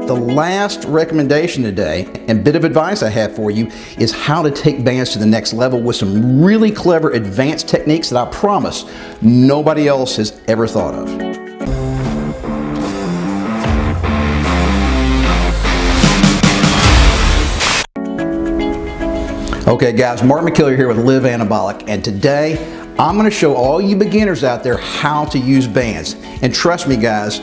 The last recommendation today and bit of advice I have for you is how to take bands to the next level with some really clever advanced techniques that I promise nobody else has ever thought of. Okay guys, Mark McKilley here with Live Anabolic, and today I'm going to show all you beginners out there how to use bands. And trust me guys,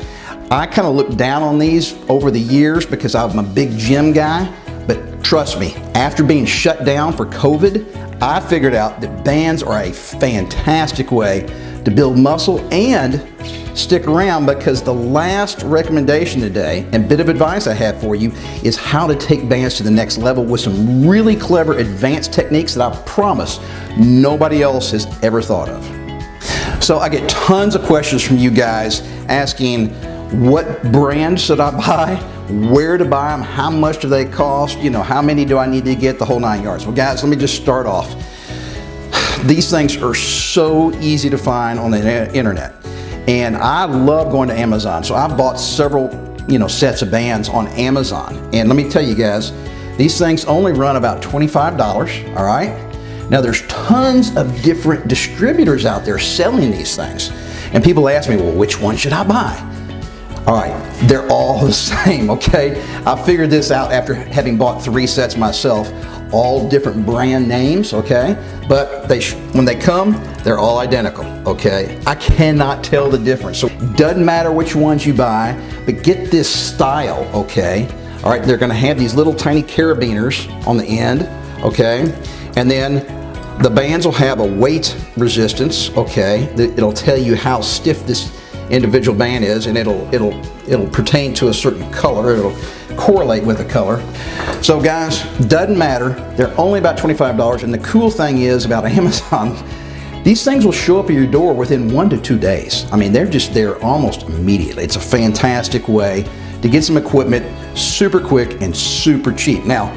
I kind of looked down on these over the years because I'm a big gym guy, but trust me, after being shut down for COVID, I figured out that bands are a fantastic way to build muscle and stick around, because the last recommendation today and bit of advice I have for you is how to take bands to the next level with some really clever advanced techniques that I promise nobody else has ever thought of. So I get tons of questions from you guys asking what brand should I buy, where to buy them, how much do they cost, you know, how many do I need to get, the whole 9 yards. Well guys, let me just start off. These things are so easy to find on the internet. And I love going to Amazon. So I bought several, sets of bands on Amazon. And let me tell you guys, these things only run about $25, all right? Now there's tons of different distributors out there selling these things. And people ask me, well, which one should I buy? All right, they're all the same, okay? I figured this out after having bought 3 sets myself, all different brand names, okay? But when they come, they're all identical, okay? I cannot tell the difference. So it doesn't matter which ones you buy, but get this style, okay? All right, they're gonna have these little tiny carabiners on the end, okay? And then the bands will have a weight resistance, okay? It'll tell you how stiff this individual band is, and it'll pertain to a certain color. It'll correlate with the color. So guys, doesn't matter. They're only about $25, and the cool thing is about Amazon, these things will show up at your door within 1 to 2 days. I mean, they're just there almost immediately. It's a fantastic way to get some equipment super quick and super cheap. Now,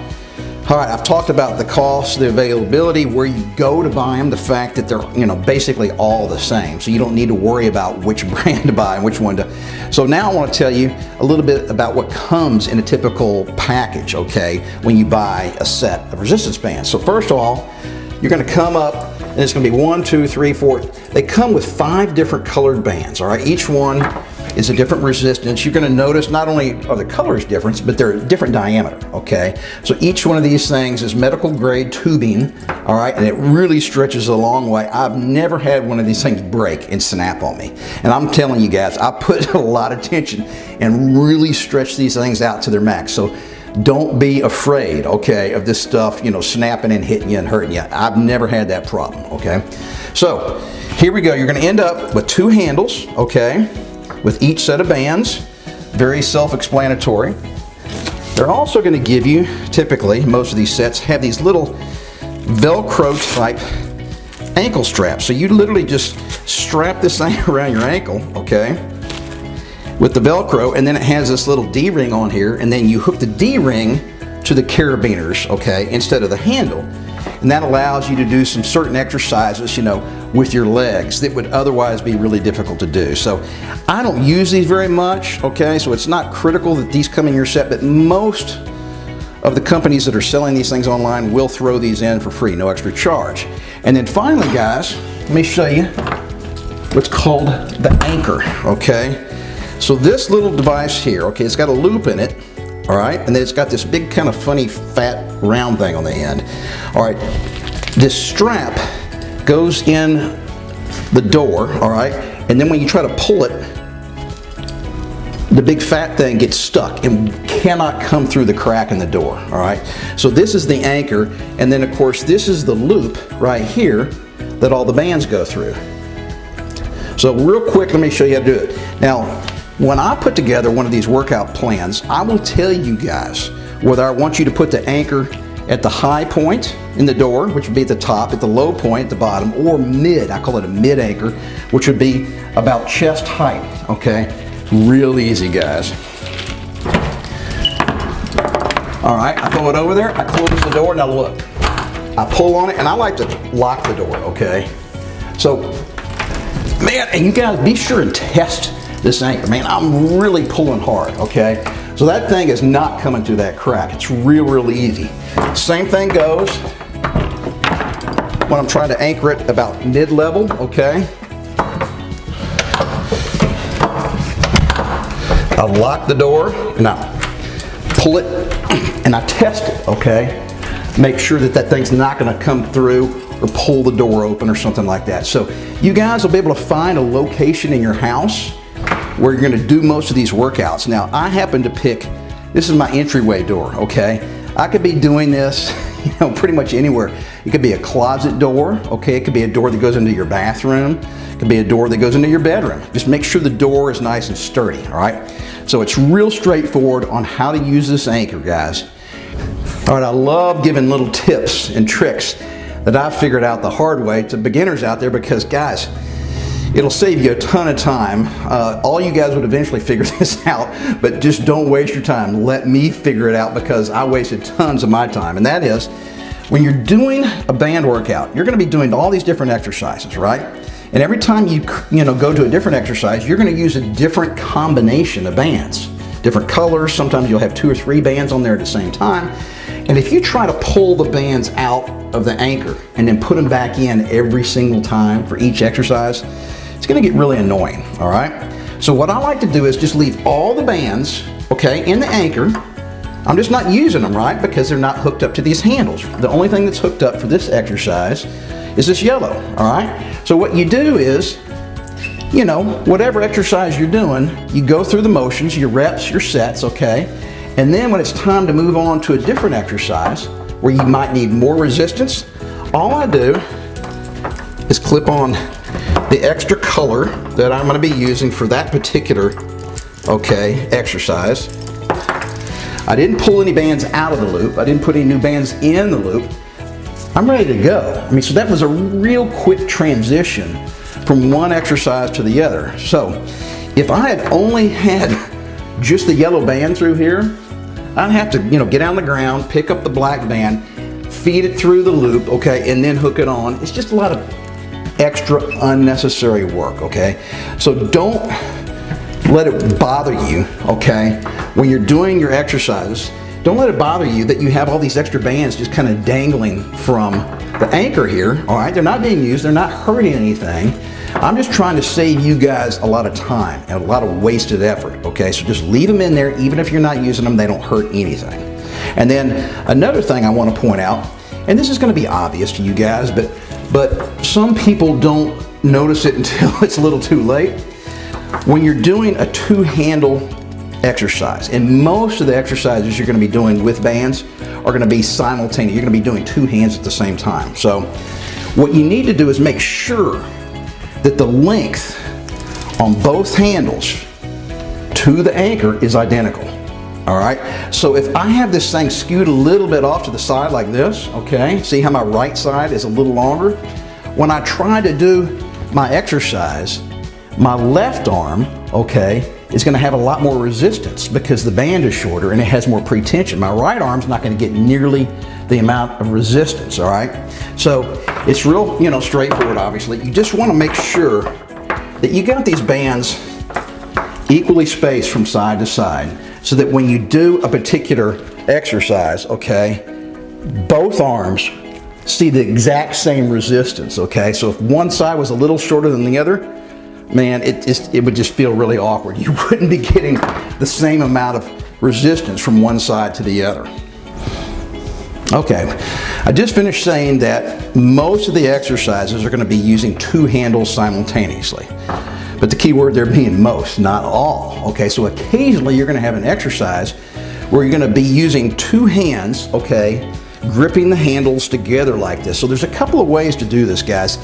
all right, I've talked about the cost, the availability, where you go to buy them, the fact that they're, basically all the same. So you don't need to worry about which brand to buy and which one to. So now I want to tell you a little bit about what comes in a typical package, okay, when you buy a set of resistance bands. So first of all, you're going to come up, and it's going to be 1, 2, 3, 4. They come with 5 different colored bands, all right? Each one is a different resistance. You're going to notice not only are the colors different, but they're a different diameter, okay? So each one of these things is medical grade tubing, all right? And it really stretches a long way. I've never had one of these things break and snap on me. And I'm telling you guys, I put a lot of tension and really stretch these things out to their max. So don't be afraid, okay, of this stuff, snapping and hitting you and hurting you. I've never had that problem, okay? So here we go. You're going to end up with 2 handles, okay, with each set of bands. Very self-explanatory. They're also going to give you, typically, most of these sets have these little Velcro type ankle straps. So you literally just strap this thing around your ankle, okay, with the Velcro, and then it has this little D-ring on here, and then you hook the D-ring to the carabiners, okay, instead of the handle. And that allows you to do some certain exercises, with your legs that would otherwise be really difficult to do. So I don't use these very much, okay? So it's not critical that these come in your set, but most of the companies that are selling these things online will throw these in for free, no extra charge. And then finally, guys, let me show you what's called the anchor, okay? So this little device here, okay, it's got a loop in it, all right? And then it's got this big kind of funny fat round thing on the end. All right, this strap goes in the door, all right? And then when you try to pull it, the big fat thing gets stuck and cannot come through the crack in the door, all right? So this is the anchor, and then of course this is the loop right here that all the bands go through. So real quick, let me show you how to do it. Now, when I put together one of these workout plans, I will tell you guys whether I want you to put the anchor at the high point in the door, which would be at the top, at the low point at the bottom, or mid. I call it a mid anchor, which would be about chest height, okay? Real easy, guys. All right, I throw it over there, I close the door, now look. I pull on it, and I like to lock the door, okay? So, man, and you guys be sure and test this anchor. Man, I'm really pulling hard, okay? So that thing is not coming through that crack. It's real easy. Same thing goes when I'm trying to anchor it about mid-level, okay? I lock the door and I pull it and I test it, okay? Make sure that that thing's not gonna come through or pull the door open or something like that. So you guys will be able to find a location in your house where you're gonna do most of these workouts. Now, I happen to pick, this is my entryway door, okay? I could be doing this, pretty much anywhere. It could be a closet door, okay? It could be a door that goes into your bathroom. It could be a door that goes into your bedroom. Just make sure the door is nice and sturdy, all right? So it's real straightforward on how to use this anchor, guys. All right, I love giving little tips and tricks that I've figured out the hard way to beginners out there because, guys, it'll save you a ton of time. All you guys would eventually figure this out, but just don't waste your time. Let me figure it out because I wasted tons of my time. And that is, when you're doing a band workout, you're gonna be doing all these different exercises, right? And every time you go to a different exercise, you're gonna use a different combination of bands. Different colors, sometimes you'll have 2 or 3 bands on there at the same time. And if you try to pull the bands out of the anchor and then put them back in every single time for each exercise, it's gonna get really annoying, all right? So what I like to do is just leave all the bands, okay, in the anchor. I'm just not using them, right? Because they're not hooked up to these handles. The only thing that's hooked up for this exercise is this yellow, all right? So what you do is, whatever exercise you're doing, you go through the motions, your reps, your sets, okay? And then when it's time to move on to a different exercise where you might need more resistance, all I do is clip on the extra color that I'm gonna be using for that particular, okay, exercise. I didn't pull any bands out of the loop. I didn't put any new bands in the loop. I'm ready to go. I mean, so that was a real quick transition from one exercise to the other. So if I had only had just the yellow band through here, I'd have to, get on the ground, pick up the black band, feed it through the loop, okay, and then hook it on. It's just a lot of extra unnecessary work, okay? So don't let it bother you, okay, when you're doing your exercises. Don't let it bother you that you have all these extra bands just kind of dangling from the anchor here, all right? They're not being used, they're not hurting anything. I'm just trying to save you guys a lot of time and a lot of wasted effort, okay? So just leave them in there, even if you're not using them, they don't hurt anything. And then another thing I want to point out, and this is going to be obvious to you guys, but some people don't notice it until it's a little too late. When you're doing a 2-handle exercise, and most of the exercises you're going to be doing with bands are going to be simultaneous. You're going to be doing 2 hands at the same time. So what you need to do is make sure that the length on both handles to the anchor is identical. All right, so if I have this thing skewed a little bit off to the side like this, okay, see how my right side is a little longer? When I try to do my exercise, my left arm, okay, is gonna have a lot more resistance because the band is shorter and it has more pre-tension. My right arm's not gonna get nearly the amount of resistance, all right? So it's real, straightforward, obviously. You just wanna make sure that you got these bands equally spaced from side to side so that when you do a particular exercise, okay, both arms see the exact same resistance, okay? So if one side was a little shorter than the other, man, it would just feel really awkward. You wouldn't be getting the same amount of resistance from one side to the other. Okay, I just finished saying that most of the exercises are going to be using 2 handles simultaneously. But the key word there being most, not all. Okay, so occasionally you're going to have an exercise where you're going to be using 2 hands, okay, gripping the handles together like this. So there's a couple of ways to do this, guys.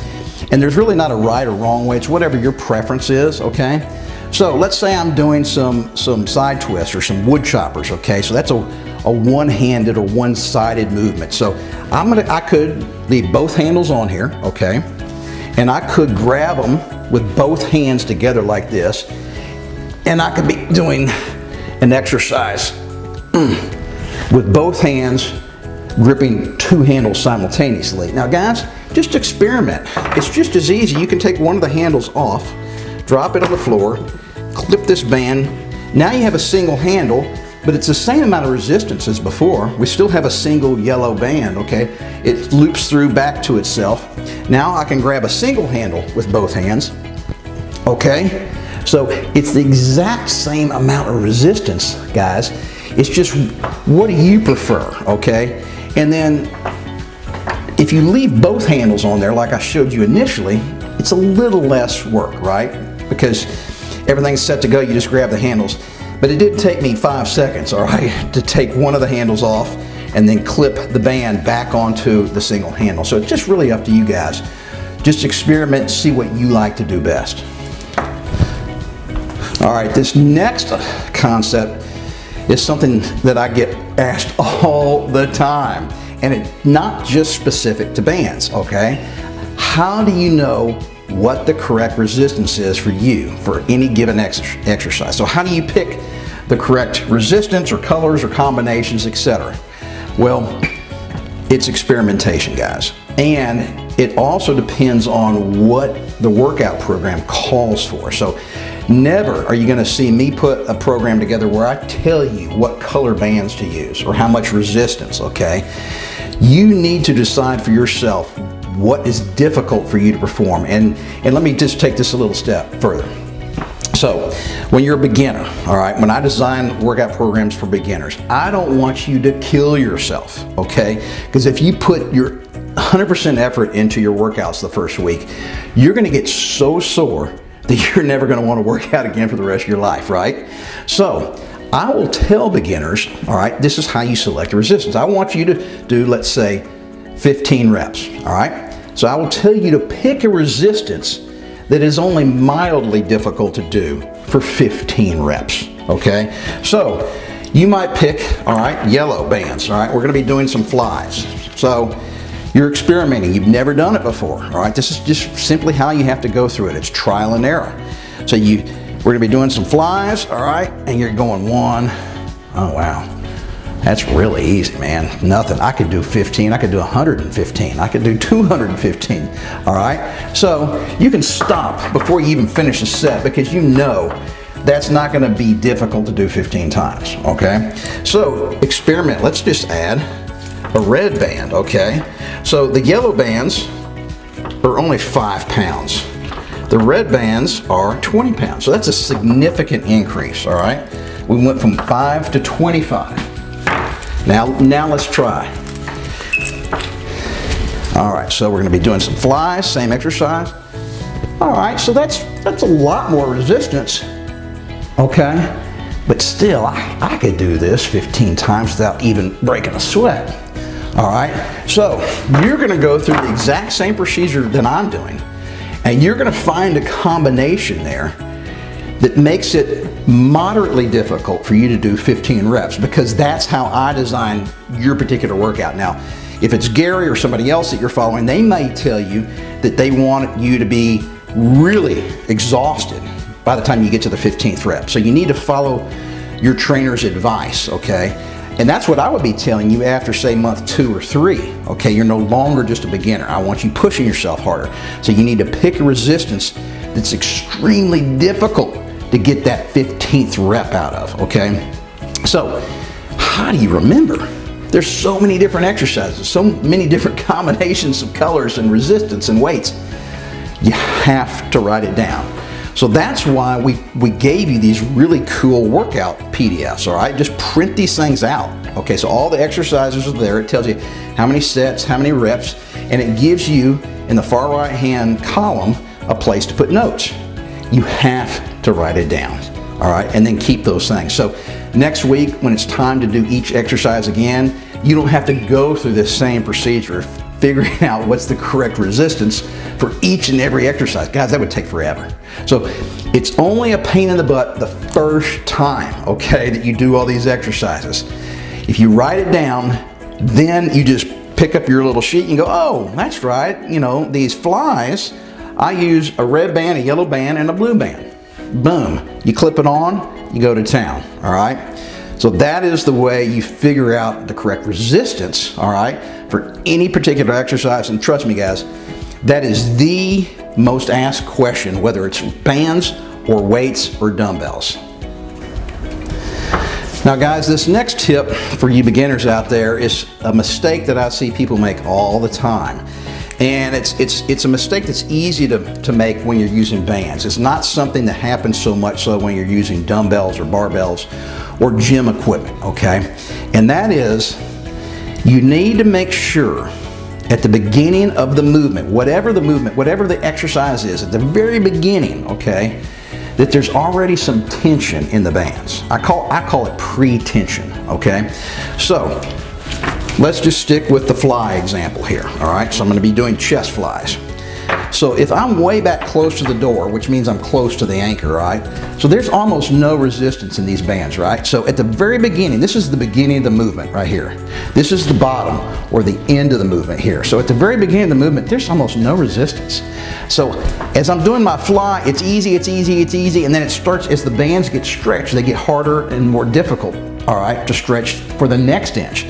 And there's really not a right or wrong way. It's whatever your preference is, okay? So let's say I'm doing some side twists or some wood choppers, okay? So that's a one-handed or one-sided movement. So I could leave both handles on here, okay? And I could grab them with both hands together like this. And I could be doing an exercise with both hands gripping 2 handles simultaneously. Now guys, just experiment. It's just as easy. You can take one of the handles off, drop it on the floor, clip this band. Now you have a single handle but it's the same amount of resistance as before. We still have a single yellow band, okay? It loops through back to itself. Now I can grab a single handle with both hands, okay? So it's the exact same amount of resistance, guys. It's just, what do you prefer, okay? And then if you leave both handles on there like I showed you initially, it's a little less work, right? Because everything's set to go, you just grab the handles. But it did take me 5 seconds, all right, to take one of the handles off and then clip the band back onto the single handle. So it's just really up to you guys. Just experiment, see what you like to do best. All right, this next concept is something that I get asked all the time, and it's not just specific to bands, okay? How do you know what the correct resistance is for you for any given exercise? So how do you pick the correct resistance or colors or combinations, etc.? Well, it's experimentation, guys. And it also depends on what the workout program calls for. So never are you going to see me put a program together where I tell you what color bands to use or how much resistance, okay? You need to decide for yourself what is difficult for you to perform. And let me just take this a little step further. So when you're a beginner, all right, when I design workout programs for beginners, I don't want you to kill yourself, okay? Because if you put your 100% effort into your workouts the first week, you're going to get so sore that you're never going to want to work out again for the rest of your life, right? So I will tell beginners, all right, this is how you select a resistance. I want you to do, let's say, 15 reps, all right? So I will tell you to pick a resistance that is only mildly difficult to do for 15 reps, okay? So you might pick, all right, yellow bands, all right? We're gonna be doing some flies. So you're experimenting, you've never done it before, all right? This is just simply how you have to go through it. It's trial and error. So we're gonna be doing some flies, all right? And you're going 1, oh wow. That's really easy, man. Nothing. I could do 15, I could do 115, I could do 215, all right? So you can stop before you even finish the set because you know that's not gonna be difficult to do 15 times, okay? So experiment, let's just add a red band, okay? So the yellow bands are only 5 pounds. The red bands are 20 pounds. So that's a significant increase, all right? We went from 5 to 25. Now let's try. All right, so we're gonna be doing some flies, same exercise. All right, so that's a lot more resistance, okay? But still, I could do this 15 times without even breaking a sweat. All right, so you're gonna go through the exact same procedure that I'm doing, and you're gonna find a combination there that makes it moderately difficult for you to do 15 reps because that's how I design your particular workout. Now, if it's Gary or somebody else that you're following, they may tell you that they want you to be really exhausted by the time you get to the 15th rep. So you need to follow your trainer's advice, okay? And that's what I would be telling you after, say, month 2 or 3, okay? You're no longer just a beginner. I want you pushing yourself harder. So you need to pick a resistance that's extremely difficult to get that 15th rep out of, okay? So how do you remember? There's so many different exercises, so many different combinations of colors and resistance and weights. You have to write it down. So that's why we gave you these really cool workout PDFs, all right? Just print these things out, okay? So all the exercises are there. It tells you how many sets, how many reps, and it gives you, in the far right-hand column, a place to put notes. You have to write it down, all right? And then keep those things. So next week, when it's time to do each exercise again, you don't have to go through this same procedure of figuring out what's the correct resistance for each and every exercise. Guys, that would take forever. So it's only a pain in the butt the first time, okay, that you do all these exercises. If you write it down, then you just pick up your little sheet and go, oh, that's right, you know, these flies, I use a red band, a yellow band, and a blue band. Boom, you clip it on, you go to town, all right? So that is the way you figure out the correct resistance, all right, for any particular exercise. And trust me, guys, that is the most asked question, whether it's bands or weights or dumbbells. Now guys, this next tip for you beginners out there is a mistake that I see people make all the time. And it's a mistake that's easy to make when you're using bands. It's not something that happens so much so when you're using dumbbells or barbells or gym equipment, okay? And that is, you need to make sure at the beginning of the movement, whatever the exercise is, at the very beginning, okay, that there's already some tension in the bands. I call it pre-tension, okay? So let's just stick with the fly example here, all right? So I'm gonna be doing chest flies. So if I'm way back close to the door, which means I'm close to the anchor, right? So there's almost no resistance in these bands, right? So at the very beginning, this is the beginning of the movement right here. This is the bottom or the end of the movement here. So at the very beginning of the movement, there's almost no resistance. So as I'm doing my fly, it's easy, and then it starts, as the bands get stretched, they get harder and more difficult, all right, to stretch for the next inch.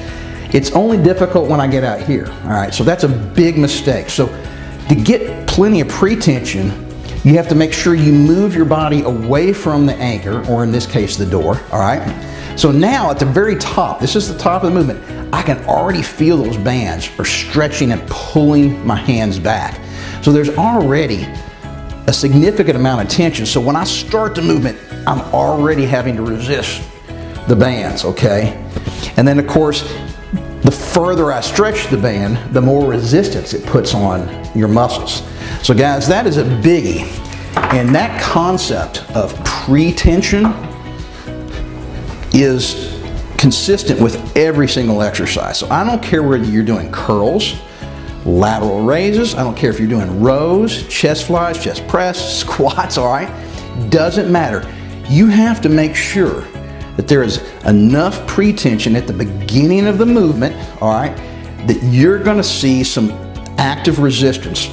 It's only difficult when I get out here, all right? So that's a big mistake. So to get plenty of pre-tension, you have to make sure you move your body away from the anchor, or in this case, the door, all right? So now at the very top, this is the top of the movement, I can already feel those bands are stretching and pulling my hands back. So there's already a significant amount of tension. So when I start the movement, I'm already having to resist the bands, okay? And then of course, the further I stretch the band, the more resistance it puts on your muscles. So guys, that is a biggie. And that concept of pre-tension is consistent with every single exercise. So I don't care whether you're doing curls, lateral raises, I don't care if you're doing rows, chest flies, chest press, squats, all right? Doesn't matter. You have to make sure that there is enough pre-tension at the beginning of the movement, all right, that you're gonna see some active resistance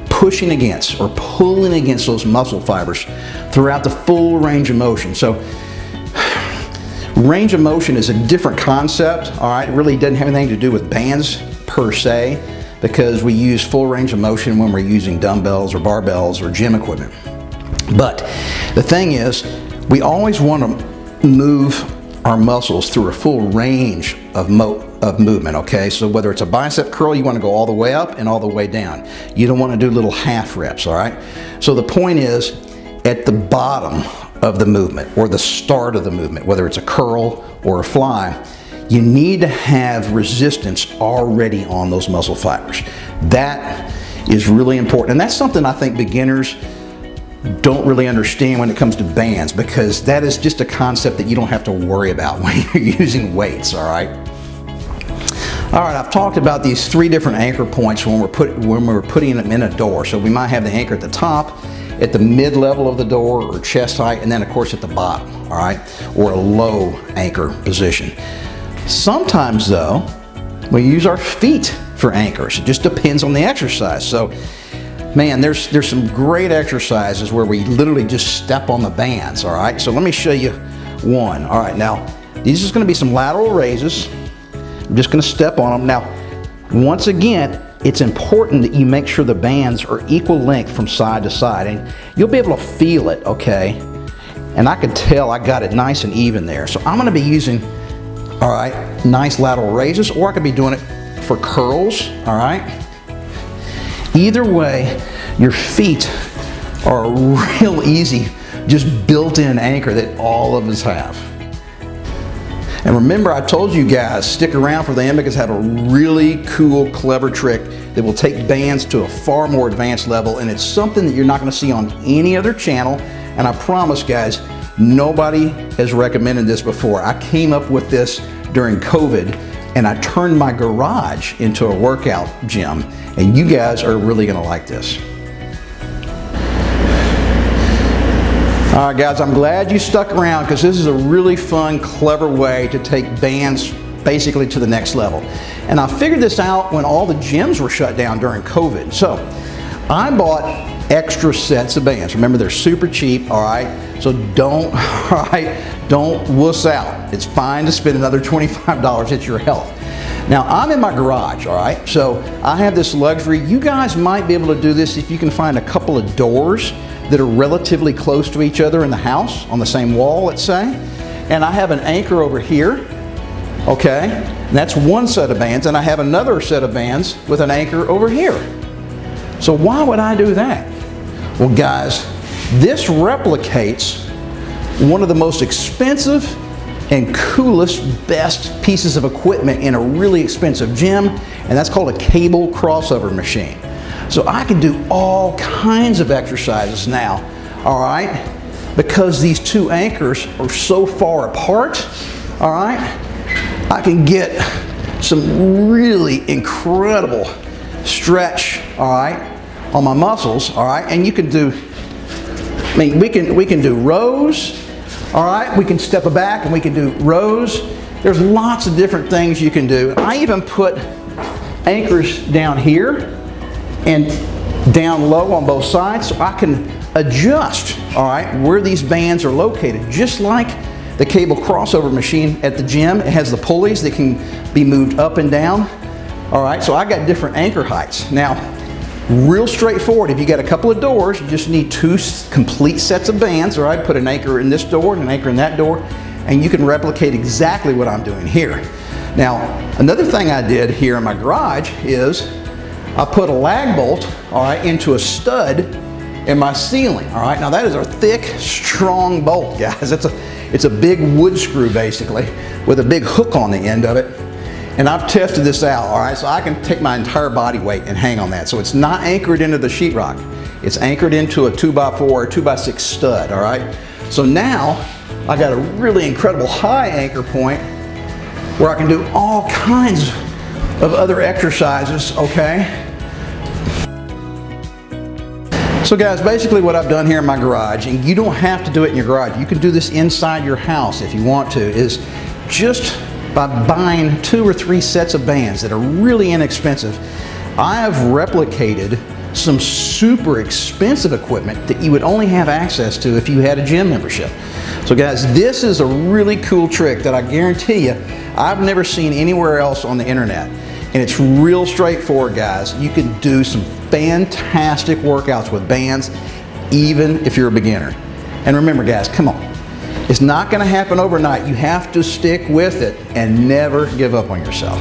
pushing against or pulling against those muscle fibers throughout the full range of motion. So range of motion is a different concept, all right? It really doesn't have anything to do with bands per se, because we use full range of motion when we're using dumbbells or barbells or gym equipment. But the thing is, we always want to move our muscles through a full range of movement, okay? So whether it's a bicep curl, you want to go all the way up and all the way down. You don't want to do little half reps, all right? So the point is, at the bottom of the movement or the start of the movement, whether it's a curl or a fly, you need to have resistance already on those muscle fibers. That is really important. And that's something I think beginners don't really understand when it comes to bands, because that is just a concept that you don't have to worry about when you're using weights, all right? All right, I've talked about these three different anchor points when we're putting them in a door. So we might have the anchor at the top, at the mid-level of the door or chest height, and then of course at the bottom, all right? Or a low anchor position. Sometimes though, we use our feet for anchors. It just depends on the exercise. So man, there's some great exercises where we literally just step on the bands, all right? So let me show you one. All right, now, these are gonna be some lateral raises. I'm just gonna step on them. Now, once again, it's important that you make sure the bands are equal length from side to side, and you'll be able to feel it, okay? And I can tell I got it nice and even there. So I'm gonna be using, all right, nice lateral raises, or I could be doing it for curls, all right? Either way, your feet are a real easy, just built-in anchor that all of us have. And remember, I told you guys, stick around for the end, because I have a really cool, clever trick that will take bands to a far more advanced level, and it's something that you're not gonna see on any other channel. And I promise, guys, nobody has recommended this before. I came up with this during COVID, and I turned my garage into a workout gym, and you guys are really gonna like this. All right, guys, I'm glad you stuck around, because this is a really fun, clever way to take bands basically to the next level. And I figured this out when all the gyms were shut down during COVID. So I bought extra sets of bands. Remember, they're super cheap, all right? So don't wuss out. It's fine to spend another $25. It's your health. Now, I'm in my garage, all right? So I have this luxury. You guys might be able to do this if you can find a couple of doors that are relatively close to each other in the house, on the same wall, let's say. and I have an anchor over here, okay? And that's one set of bands, and I have another set of bands with an anchor over here. So why would I do that? Well, guys, this replicates one of the most expensive and coolest, best pieces of equipment in a really expensive gym, and that's called a cable crossover machine. So I can do all kinds of exercises now, all right? Because these two anchors are so far apart, all right? I can get some really incredible stretch, all right, on my muscles, all right? And you can do, I mean, we can do rows, all right? We can step back and we can do rows. There's lots of different things you can do. I even put anchors down here and down low on both sides, so I can adjust, all right, where these bands are located, just like the cable crossover machine at the gym. It has the pulleys that can be moved up and down, all right? So I got different anchor heights. Now, real straightforward. If you got a couple of doors, you just need two complete sets of bands, all right? Put an anchor in this door and an anchor in that door, and you can replicate exactly what I'm doing here. Now, another thing I did here in my garage is I put a lag bolt, all right, into a stud in my ceiling, all right? Now that is a thick, strong bolt, guys. It's a big wood screw, basically, with a big hook on the end of it. And I've tested this out, all right? So I can take my entire body weight and hang on that. So it's not anchored into the sheetrock. It's anchored into a 2x4 or 2x6 stud, all right? So now I got a really incredible high anchor point where I can do all kinds of other exercises, okay? So guys, basically what I've done here in my garage, and you don't have to do it in your garage, you can do this inside your house if you want to, is just by buying 2 or 3 sets of bands that are really inexpensive. I have replicated some super expensive equipment that you would only have access to if you had a gym membership. So guys, this is a really cool trick that I guarantee you I've never seen anywhere else on the internet. And it's real straightforward, guys. You can do some fantastic workouts with bands, even if you're a beginner. And remember, guys, come on. It's not gonna happen overnight. You have to stick with it and never give up on yourself.